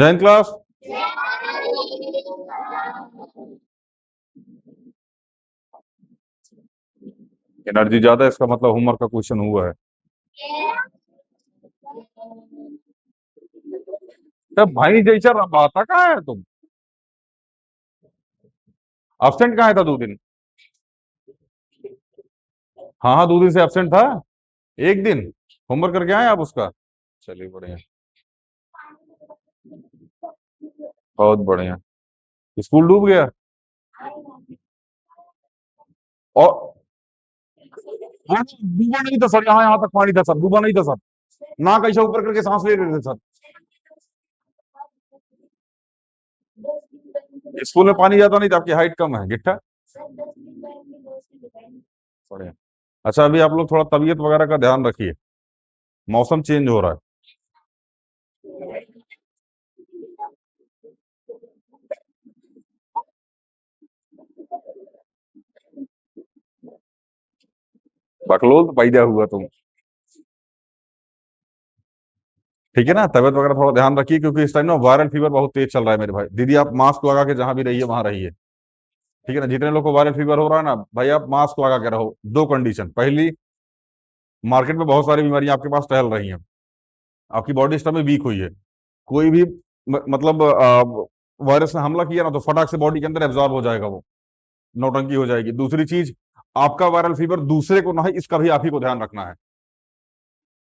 Jain class. Energy ज्यादा है, इसका मतलब होमवर्क का क्वेश्चन हुआ है। तब भाई जैसा आता कहाँ है तुम? एब्सेंट कहाँ है था 2 दिन? हाँ हाँ, 2 दिन से एब्सेंट था। एक दिन होमवर्क करके आए आप उसका? चलिए बढ़िया, बहुत बढ़िया। स्कूल डूब गया? और हाँ, डूबा नहीं था सर, यहाँ यहाँ तक पानी था सर, डूबा नहीं था सर। नाक ऐसा ऊपर करके सांस ले रहे थे सर। स्कूल में पानी ज्यादा नहीं था, आपकी हाइट कम है गिट्टा। बढ़िया। अच्छा, अभी आप लोग थोड़ा तबीयत वगैरह का ध्यान रखिए, मौसम चेंज हो रहा है। बकलोल पैदा हुआ तुम। ठीक है ना, तबियत वगैरह थोड़ा ध्यान रखिए, क्योंकि इस टाइम ना वायरल फीवर बहुत तेज चल रहा है मेरे भाई। दीदी आप मास्क लगा के जहां भी रहिए वहां रहिए। ठीक है ना, जितने लोग को वायरल फीवर हो रहा है ना भाई, आप मास्क लगा के रहो। दो कंडीशन, पहली, मार्केट में बहुत सारी बीमारियां आपके पास टहल रही हैं, आपकी बॉडी सिस्टम में वीक हुई है। कोई भी मतलब वायरस ने हमला किया ना, तो फटाक से बॉडी के अंदर एब्जॉर्ब हो जाएगा वो, नौटंकी हो जाएगी। दूसरी चीज, आपका वायरल फीवर दूसरे को ना है, इसका भी आप ही को ध्यान रखना है।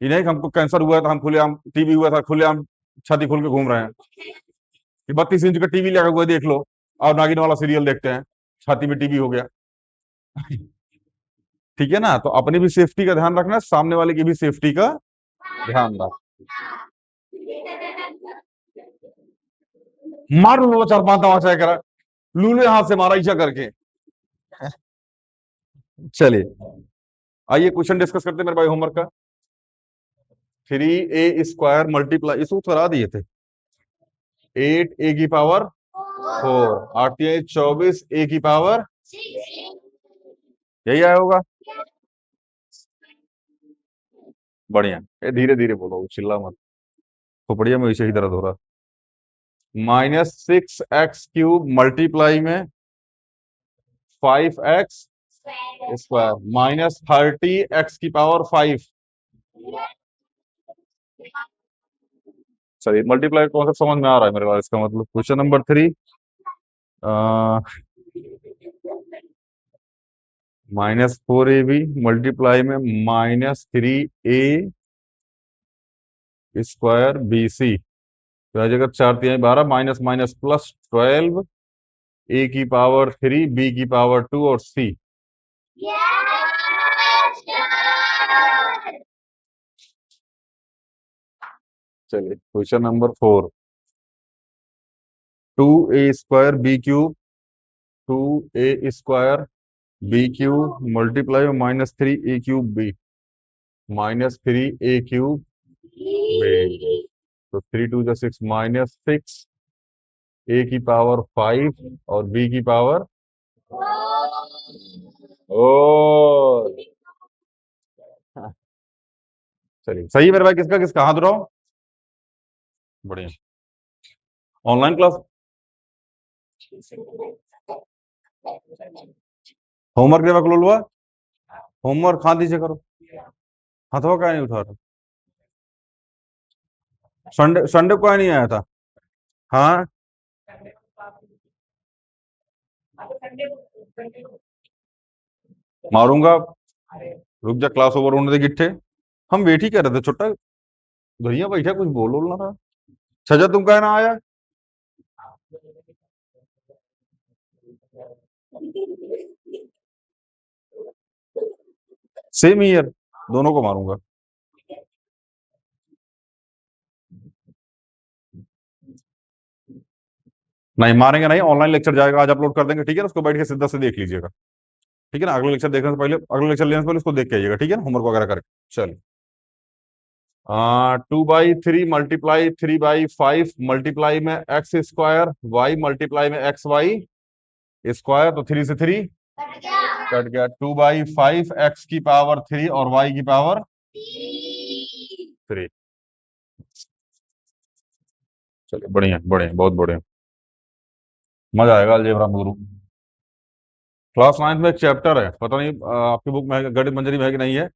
ये नहीं कि हमको कैंसर हुआ है तो हम खुलेआम, टीबी हुआ था खुलेआम छाती खोल के घूम रहे हैं। कि 32 इंच का टीवी लगा हुआ है, देख लो, और नागिन वाला सीरियल देखते हैं, छाती में टीबी हो गया। ठीक है ना, तो अपनी भी सेफ्टी का ध्यान रखना, सामने वाले की भी सेफ्टी का ध्यान रख। मार लो 4-5 तमाचा करा, लूले हाथ से मारा, ऐसा करके। चलिए, आइए क्वेश्चन डिस्कस करते हैं मेरे भाई होमवर्क का। 3a² मल्टीप्लाई, इसको करा दिए थे। 8a⁴, 8×3 = 24, यही आया होगा। बढ़िया, ये धीरे धीरे बोलो, चिल्ला मत। खोपड़िया में वैसे ही दर्द हो रहा। -6x³ मल्टीप्लाई में 5x² -30x⁵। चलिए, मल्टीप्लाई कॉन्सेप्ट समझ में आ रहा है मेरे पास, इसका मतलब क्वेश्चन नंबर 3, -4ab मल्टीप्लाई में -3a² तो जगह 4×3 = 12, minus minus plus 12, a⁵, b⁵ और c। चलिए, question number 4, 2a² b³ multiply में -3a³ -3a³ तो 3×2 = 6, -6 a⁵ और b⁵ ओ। चलिए, सही है मेरे भाई, किसका किसका हाथ उठाओ। बढ़िया। ऑनलाइन क्लास, होमवर्क देवा को हुआ, होमवर्क हाँ दीजिए करो। हथवा का नहीं उठा रहा? संडे संडे को नहीं आया था। हाँ, मारूंगा। रुक जा, क्लास ओवर होने दे गिट्ठे। हम वेट ही कर रहे थे, छोटा भैया बैठा, कुछ बोल ना रहा। छजा तुम कहना आया। सेम ईयर, दोनों को मारूंगा। नहीं मारेंगे नहीं, ऑनलाइन लेक्चर जाएगा आज, अपलोड कर देंगे। ठीक है ना, उसको बैठ के सीधा से देख लीजिएगा। ठीक है ना, अगले लेक्चर देखने से पहले, अगले लेक्चर लेने से पहले उसको देख के आइएगा। ठीक है ना, होमवर्क वगैरह करके। चलिए, 2/3 मल्टीप्लाई 3/5 मल्टीप्लाई में x² y मल्टीप्लाई में xy² तो 3 से 3 कट गया। 2/5 x³ और y³ 3। चलिए बढ़िया बढ़िया, बहुत बढ़िया, मजा आएगा अलजेब्रा में गुरु। क्लास 9 में एक चैप्टर है, पता नहीं आपकी बुक में है, गणित मंजरी में है कि नहीं है,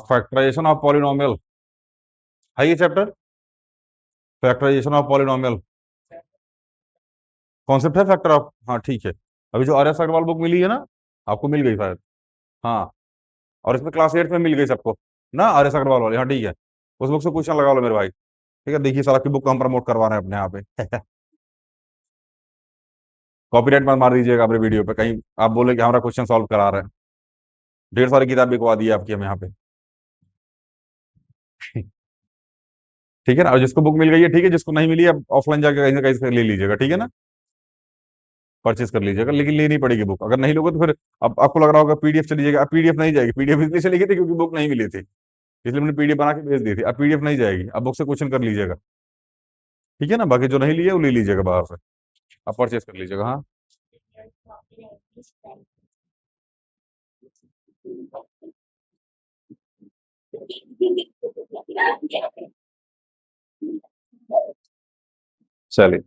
फैक्टराइजेशन ऑफ पॉलिनोमियल, है ये चैप्टर, फैक्टराइजेशन ऑफ पॉलिनोमियल, कॉन्सेप्ट है फैक्टर ऑफ, हाँ ठीक है। अभी जो आर एस अग्रवाल बुक मिली है ना, आपको मिल गई शायद, हाँ, और इसमें क्लास 8 में मिल गई सबको ना, आर एस अग्रवाल वाली, हाँ ठीक है, उस बुक से क्वेश्चन लगा लो मेरे भाई, ठीक है, देखिए सारा की बुक को हम प्रमोट करवा रहे हैं अपने यहाँ पे। कॉपीराइट मत मार दीजिएगा अपने वीडियो पे, कहीं आप बोले कि हमारा क्वेश्चन सॉल्व करा रहे हैं, ढेर सारी किताब बिकवा दी है आपकी हम यहाँ पे। ठीक है ना, और जिसको बुक मिल गई है ठीक है, जिसको नहीं मिली है ऑफलाइन जाकर कहीं ना कहीं से ले लीजिएगा, ठीक है ना, परचेज कर लीजिएगा, लेकिन लेनी पड़ेगी बुक, अगर नहीं लोगे तो फिर अब आपको लग रहा होगा पीडीएफ चली जाएगी, अब पीडीएफ नहीं जाएगी, पीडीएफ इसलिए चली गई थी क्योंकि बुक नहीं मिली थी, इसलिए मैंने पीडीएफ बना के भेज दी थी, अब पीडीएफ नहीं जाएगी, अब बुक से क्वेश्चन कर लीजिएगा, ठीक है ना, बाकी जो नहीं लिए वो ले लीजिएगा बाहर से, आप परचेज कर लीजिएगा, हाँ। चलिए,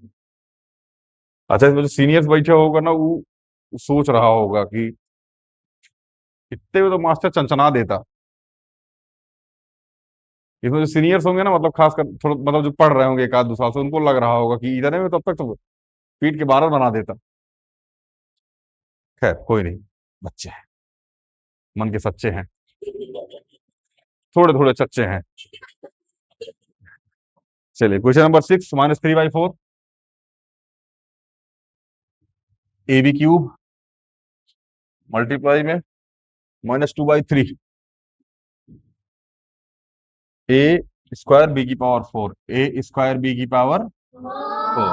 अच्छा, इसमें जो सीनियर्स बैठे होगा ना, वो सोच रहा होगा कि इतने में तो मास्टर चंचना देता, इसमें जो सीनियर्स होंगे ना, मतलब खासकर थोड़ा, मतलब जो पढ़ रहे होंगे एक आध दो साल से, उनको लग रहा होगा कि इधर में तब तक तो पीठ के बारह बना देता। खैर कोई नहीं, बच्चे हैं, मन के सच्चे हैं, थोड़े थोड़े चच्चे हैं। चलिए, question number 6, -3/4 A B cube multiply में -2/3 ए स्क्वायर बी की पावर 4, ए स्क्वायर बी की पावर 4,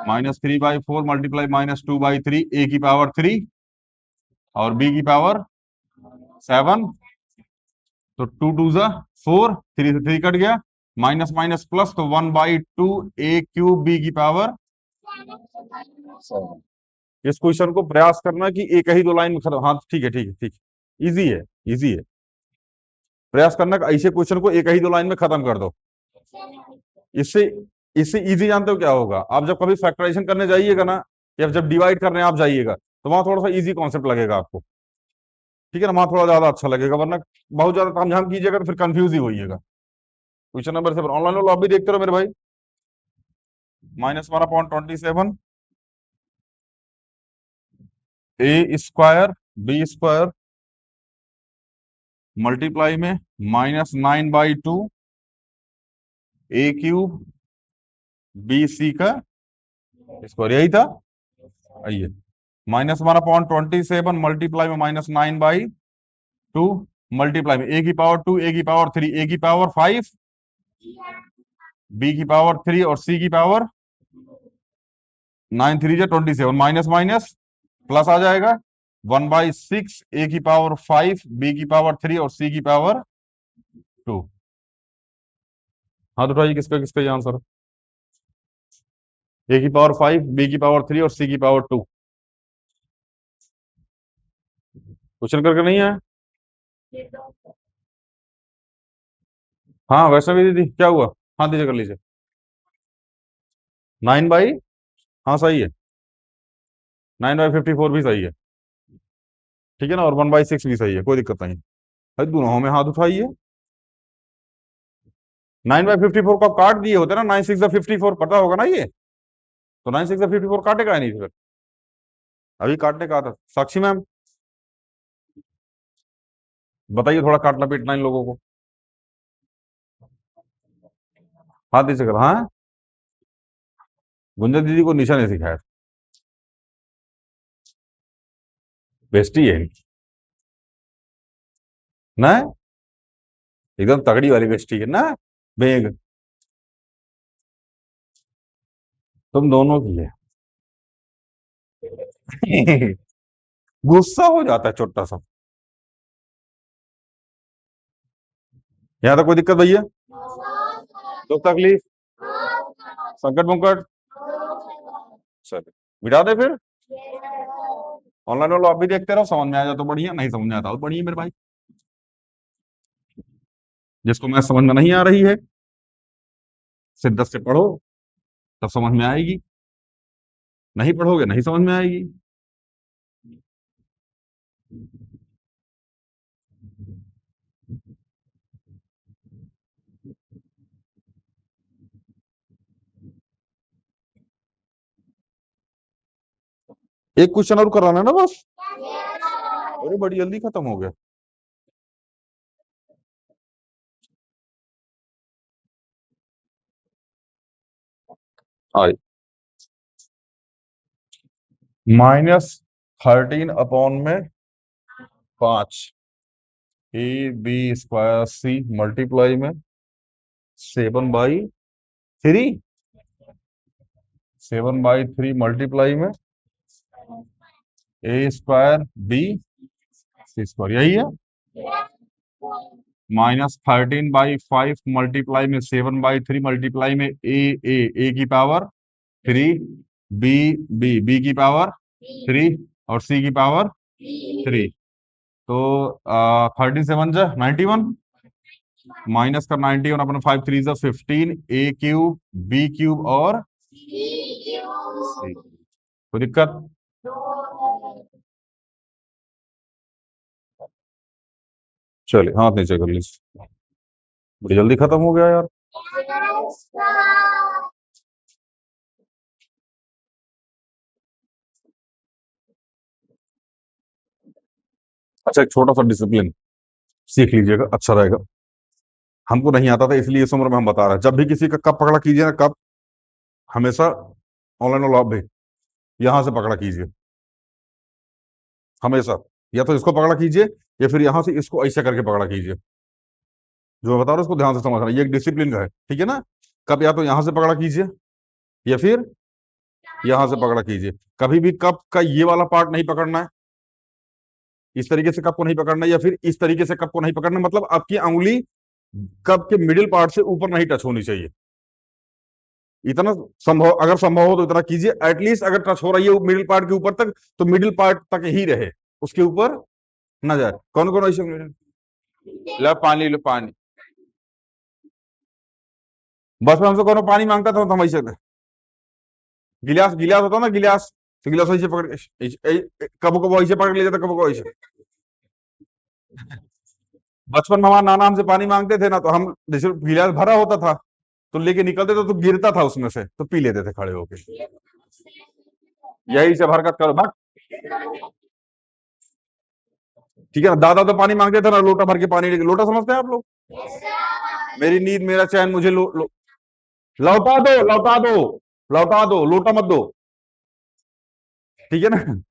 -3/4 मल्टीप्लाई -2/3 ए की पावर 3 और बी की पावर 7, तो 2 2 जा 4, 3 से 3 कट गया, माइनस माइनस प्लस, तो 1/2 ए क्यूब बी की पावर 7। इस क्वेश्चन को प्रयास करना कि एक ही दो लाइन में खत्म, हाँ ठीक है ठीक है ठीक है, इजी है, इजी है, प्रयास करना कि ऐसे क्वेश्चन को एक ही दो लाइन में खत्म कर दो। इससे इससे इजी जानते हो क्या होगा, आप जब कभी फैक्टराइजेशन करने जाइएगा ना, या जब डिवाइड करने आप जाइएगा, तो वहां थोड़ा सा इजी कॉन्सेप्ट लगेगा आपको, ठीक है ना, वहां थोड़ा ज्यादा अच्छा लगेगा, वरना बहुत ज्यादा तामझाम कीजिएगा तो फिर कंफ्यूज ही होइएगा। क्वेश्चन नंबर 7, ऑनलाइन वाला आप भी देखते रहो मेरे भाई, -1/27 ए स्क्वायर बी स्क्वायर मल्टीप्लाई में -9/2 ए क्यूब बी सी का स्क्वायर, यही था, आइए, -1/27 मल्टीप्लाई में -9/2 मल्टीप्लाई में a की पावर 2 a की पावर 3 a की पावर 5 b की पावर 3 और c की पावर 9 3 जा 27, माइनस माइनस प्लस आ जाएगा, 1/6 a की पावर 5 b की पावर 3 और c की पावर 2। हाँ तो बताइए किसका किसका ये आंसर है, a की पावर 5 b की पावर 3 और c की पावर 2, क्वेश्चन करके नहीं है। हाँ वैष्णवी दीदी क्या हुआ, हाँ दीजिए कर लीजिए, 9 बाई, हाँ सही है, 9/54 भी सही है, ठीक है ना, और 1/6 भी सही है, कोई दिक्कत नहीं, भाई दोनों में हाथ उठाइए। 9/54 को आप काट दिए होते ना, 9 6 जा 54 पता होगा ना ये, तो 9 6 जा 54 काटेगा नहीं फिर, अभी काटने का था साक्षी मैम, बताइए थोड़ा काटना पीटना इन लोगों को, हाथ दीजिए कर, हाँ, गुंजन दीदी को निशा ने सिखाया, बेस्टी है ना, एकदम तगड़ी वाली बेस्टी है ना, बेग, तुम दोनों की है। गुस्सा हो जाता है छोटा सा, यहाँ तक कोई दिक्कत भैया, दुख तकलीफ, संकट मुंकट, चलो मिटा दे फिर, ऑनलाइन वालों आप भी देखते रहो, समझ में आ जाए तो बढ़िया, नहीं समझ में आता तो बढ़िया मेरे भाई, जिसको मैं समझ में नहीं आ रही है, सिर्फ 10 से पढ़ो, तब समझ में आएगी। नहीं पढ़ोगे नहीं समझ में आएगी। एक क्वेश्चन और कराना है ना बस। अरे बड़ी जल्दी खत्म हो गया। आई -13 अपॉन में 5 AB² C मल्टीप्लाई में 7/3, 7/3 मल्टीप्लाई में A²B² यही है। -13/5 मल्टीप्लाई में 7/3 मल्टीप्लाई में ए की पावर 3, बी की पावर 3 और सी की पावर 3। तो 13 7 91, माइनस का 91 अपना 5 3 15, A³ B³ और C। कोई दिक्कत? चलिए हाथ नीचे कर लीजिए। बड़ी जल्दी खत्म हो गया यार। अच्छा, एक छोटा सा डिसिप्लिन सीख लीजिएगा, अच्छा रहेगा। हमको नहीं आता था इसलिए इस उम्र में हम बता रहे हैं। जब भी किसी का कप पकड़ा कीजिए ना, कप हमेशा ऑनलाइन लॉब भी यहां से पकड़ा कीजिए हमेशा। या तो इसको पकड़ा कीजिए या फिर यहां से इसको ऐसे करके पकड़ा कीजिए। जो मैं बता रहा हूँ उसको ध्यान से समझना, ये एक डिसिप्लिन का है, ठीक है ना। कप या तो यहां से पकड़ा कीजिए या फिर यहां से पकड़ा कीजिए। कभी भी कप का ये वाला पार्ट नहीं पकड़ना है, इस तरीके से कप को नहीं पकड़ना है, या फिर इस तरीके से कप को नहीं पकड़ना, मतलब आपकी अंगुली कप के मिडिल पार्ट से ऊपर नहीं टच होनी चाहिए। इतना संभव, अगर संभव हो तो इतना कीजिए। एटलीस्ट अगर टच हो रही है मिडिल पार्ट के ऊपर तक, तो मिडिल पार्ट तक ही रहे, उसके ऊपर ना जाए। कौन कौन ऐसे लो पानी, लो पानी। बस में हमसे कौन पानी मांगता था तो हम ऐसे थे। गिलास गिलास होता ना, गिलास, तो गिलास ऐसे पकड़ कबो कबो ऐसे पकड़ लिया जाता, कबो कबो ऐसे। बचपन में हमारा नाना हमसे पानी मांगते थे ना, तो हम जैसे गिलास भरा होता था तो लेके निकलते थे, तो गिरता था उसमें से, तो पी लेते थे खड़े होके। यही सब हरकत करो बस। ठीक है ना। दादा तो पानी मांगते थे ना, लोटा भर के पानी लेके, लोटा समझते हैं आप लोग। मेरी नींद मेरा चैन मुझे लौटा दो, लौटा दो, लौटा दो, लोटा मत दो। ठीक है ना।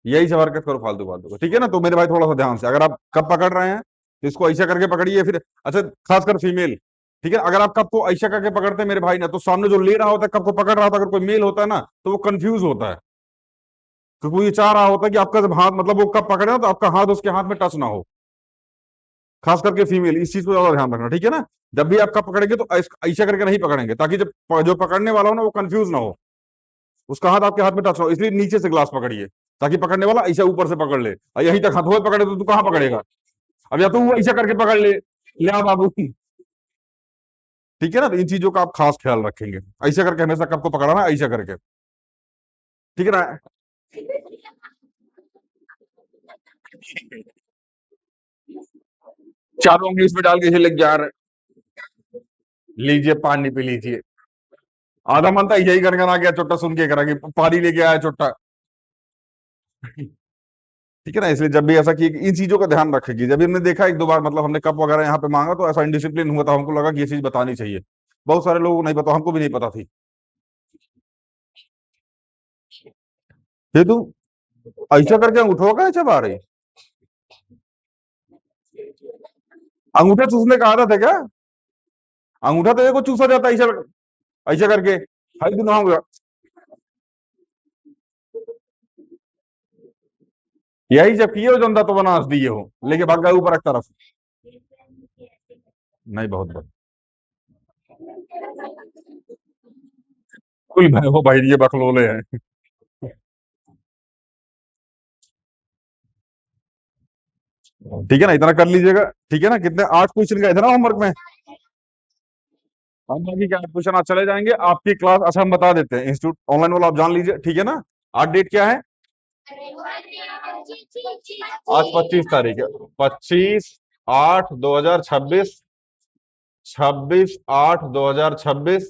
यही सब हरकत करो फालतू फालतू को, ठीक है ना। तो मेरे भाई थोड़ा सा ध्यान से, अगर आप कप पकड़ रहे हैं तो इसको ऐसा करके पकड़िए फिर। अच्छा, खासकर फीमेल, ठीक है। अगर आप कप को ऐसा करके पकड़ते हैं मेरे भाई ना, तो सामने जो ले रहा होता है कप को पकड़ रहा होता है, अगर कोई मेल होता है ना, तो वो कंफ्यूज होता है, क्योंकि वो ये चाह रहा होता है कि आपका जब हाथ, मतलब वो कप पकड़े ना, तो आपका हाथ उसके हाथ में टच ना हो। खास करके फीमेल, इस चीज को ज्यादा ध्यान रखना, ठीक है ना। जब भी आप कप पकड़ेंगे तो ऐसा करके नहीं पकड़ेंगे, ताकि जब जो पकड़ने वाला हो ना वो कंफ्यूज ना हो, उसका हाथ आपके हाथ में टच हो। इसलिए नीचे से ग्लास पकड़िए, ताकि पकड़ने वाला ऐसा ऊपर से पकड़ ले, और यहीं तक हाथ पकड़े तो तू कहाँ पकड़ेगा। अब या तो वो ऐसा करके पकड़ ले, ले आ बाबू। ठीक है ना। तो इन चीजों का आप खास ख्याल रखेंगे। ऐसा करके हमेशा कप को पकड़ाना, ऐसा करके, ठीक है ना। चारों उंगली इसमें डाल के इसे लग जा रहे, लीजिए पानी पी लीजिए। आधा मन था यही गनगना गया चोट्टा सुन के, करा कि पानी लेके आया चोट्टा। ठीक है ना। इसलिए जब भी ऐसा कि इन चीजों का ध्यान रखेगी। जब भी हमने देखा एक दो बार, मतलब हमने कप वगैरह यहाँ पे मांगा, तो ऐसा इंडिसिप्लिन हुआ था, हमको लगा कि ये चीज बतानी चाहिए। बहुत सारे लोगों को नहीं पता, हमको भी नहीं पता थी। ये तू ऐसा करके अंगूठा का ऐसा बाहर है, अंगूठा चूसने का आदत है क्या? अंगूठा तो देखो चूसा जाता है ऐसा, ऐसा करके। हाई तू नहाऊंगा, यही जब किए हो जनता तो बनास दिए हो, लेके भाग गए ऊपर एक तरफ। नहीं, बहुत बहुत कुल भाई हो भाई, ये बकलोले हैं। ठीक है ना, इतना कर लीजिएगा। ठीक है ना। कितने 8 क्वेश्चन का इतना होमवर्क में। हम बाकी क्या क्वेश्चन आज चले जाएंगे आपकी क्लास। अच्छा हम बता देते हैं, इंस्टीट्यूट ऑनलाइन वाला आप जान लीजिए, ठीक है ना। आज डेट क्या है? आज 25 तारीख है। 25/8/2026, 26/8/2026,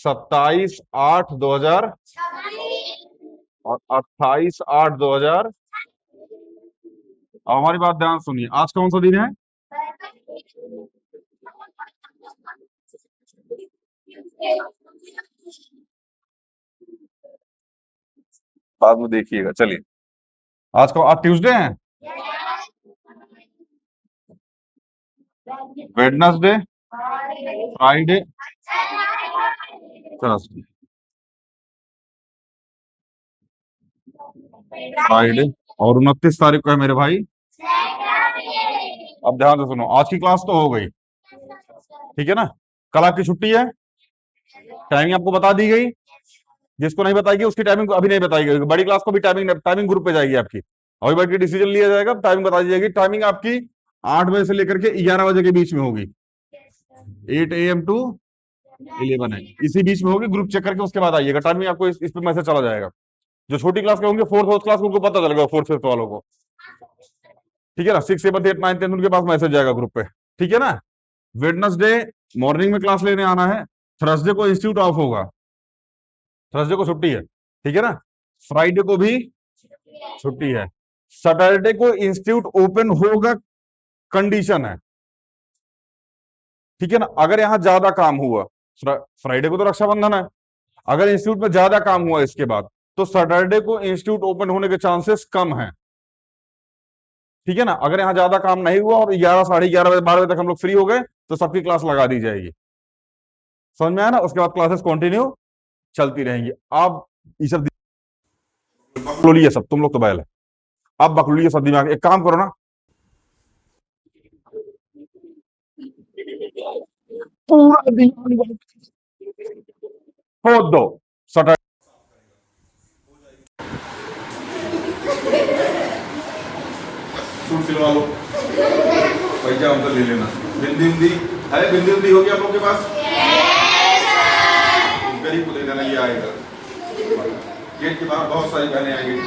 27/8/2000 और 28/8/2000। अब हमारी बात ध्यान सुनिए, आज कौन सा दिन है? बाद में देखिएगा। चलिए, आज ट्यूसडे है, वेडनेसडे, फ्राइडे, थर्सडे, फ्राइडे और 29 तारीख को है मेरे भाई। अब ध्यान से सुनो, आज की क्लास तो हो गई, ठीक है ना। कल आपकी छुट्टी है, टाइमिंग आपको बता दी गई। जिसको नहीं बताएगी उसकी टाइमिंग अभी नहीं बताई गई। बड़ी क्लास को भी टाइमिंग टाइमिंग ग्रुप पे जाएगी आपकी, अभी बैठ के डिसीजन लिया जाएगा, टाइमिंग बता दी जाएगी। टाइमिंग आपकी 8 बजे से लेकर के 11 बजे के बीच में होगी। 8 AM to 11 है, इसी बीच में होगी। ग्रुप चेक करके उसके बाद आइएगा। टाइमिंग आपको इस पे मैसेज चला जाएगा। जो छोटी क्लास के होंगे, फोर्थ फोर्थ क्लास, उनको पता चलेगा, फोर्थ फिफ्थ वालों को, ठीक है ना। 6 7 8 9 10 उनके पास मैसेज जाएगा ग्रुप पे, ठीक है ना। वेडनेसडे मॉर्निंग में क्लास लेने आना है। थर्सडे को इंस्टीट्यूट ऑफ होगा, थर्सडे को छुट्टी है, ठीक है ना। फ्राइडे को भी छुट्टी है। सैटरडे को इंस्टीट्यूट ओपन होगा, कंडीशन है, ठीक है ना। अगर यहां ज्यादा काम हुआ, फ्राइडे को तो रक्षाबंधन है, अगर इंस्टीट्यूट में ज्यादा काम हुआ इसके बाद, तो सैटरडे को इंस्टीट्यूट ओपन होने के चांसेस कम है, ठीक है ना। अगर यहाँ ज्यादा काम नहीं हुआ और 11 11:30 12 बजे तक हम लोग फ्री हो गए, तो सबकी क्लास लगा दी जाएगी। समझ में आया ना। उसके बाद क्लासेस कंटिन्यू चलती रहेंगी। आप ये सब बकलोली सब, तुम लोग तो बैल है, आप बकलोली सब दिमाग। एक काम करो ना, पूरा दिमाग खोद दो। सैटरडे सूट सिलवा लो, पैसा हमसे ले लेना। बिंदी बिंदी है, बिंदी बिंदी होगी आप लोग के पास? गरीब को दे देना, ये आएगा। गेट के बाहर बहुत सारी बहनें आएंगी,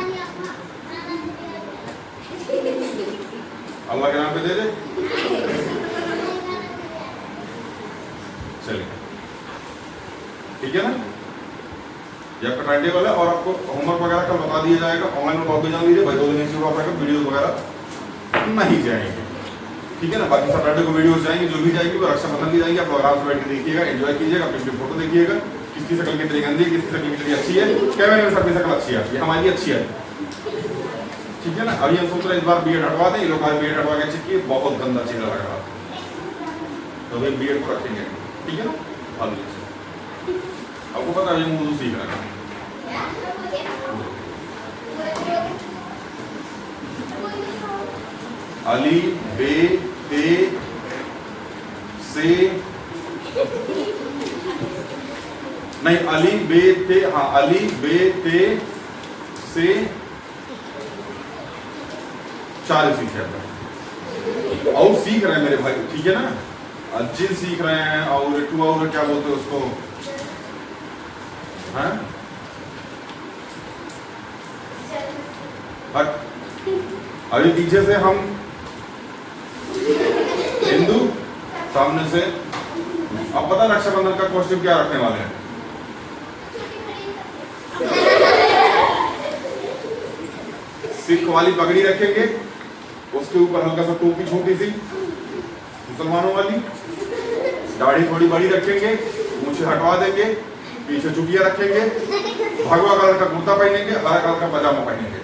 अल्लाह के नाम पे दे दे। चलिए, ठीक है ना। ये आपका टाइम टेबल है और आपको होमवर्क वगैरह कल बता दिया जाएगा। ऑनलाइन में बहुत जान लीजिए भाई, 2 दिन इंस्टीट्यूट ऑफ वीडियो वगैरह नहीं जाएंगे, ठीक है ना। बाकी सैटरडे को वीडियोस जाएंगे, जो भी जाएगी वो रक्षाबंधन की जाएंगी। आप आराम से बैठ के देखिएगा, एंजॉय कीजिएगा, अपनी फोटो देखिएगा, किसकी शक्ल कितनी गंदी है, किसकी शक्ल कितनी अच्छी है। कैमरे में सबकी शक्ल अच्छी है, हमारी अच्छी है, ठीक है ना। अभी हम सोच रहे हैं इस बार बीएड हटवा दें, ये लोग बीएड हटवा के चेक किए, बहुत गंदा चीज लग रहा, तो वे बीएड को रखेंगे, ठीक है ना। आपको पता है उर्दू सीख रहा है। अली बे ते से नहीं, अली बे ते, हाँ अली बे ते से 4 सीख रहे हैं और सीख रहे हैं मेरे भाई, ठीक है ना। जिन सीख रहे हैं और टू और क्या बोलते हैं उसको, हैं अभी पीछे से हम हिंदू, सामने से अब पता रक्षाबंधन का कॉस्ट्यूम क्या रखने वाले हैं। सिख वाली पगड़ी रखेंगे, उसके ऊपर हल्का सा टोपी छोटी सी मुसलमानों वाली, दाढ़ी थोड़ी बड़ी रखेंगे, मूछें हटवा देंगे, पीछे चुटिया रखेंगे, भगवा कलर का कुर्ता पहनेंगे, हरा कलर का पजामा पहनेंगे,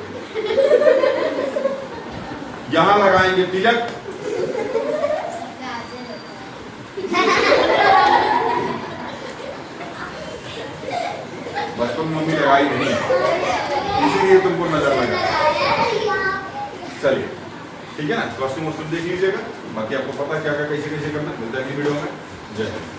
यहां लगाएंगे तिलक, बचपन में मम्मी लगाई नहीं, इसीलिए तुमको नजर लगा। चलिए, ठीक है ना। कॉस्ट्यूम वॉस्ट्यूम देख लीजिएगा, बाकी आपको पता है क्या क्या कैसे कैसे करना। मिलता है वीडियो में। जय हिंद।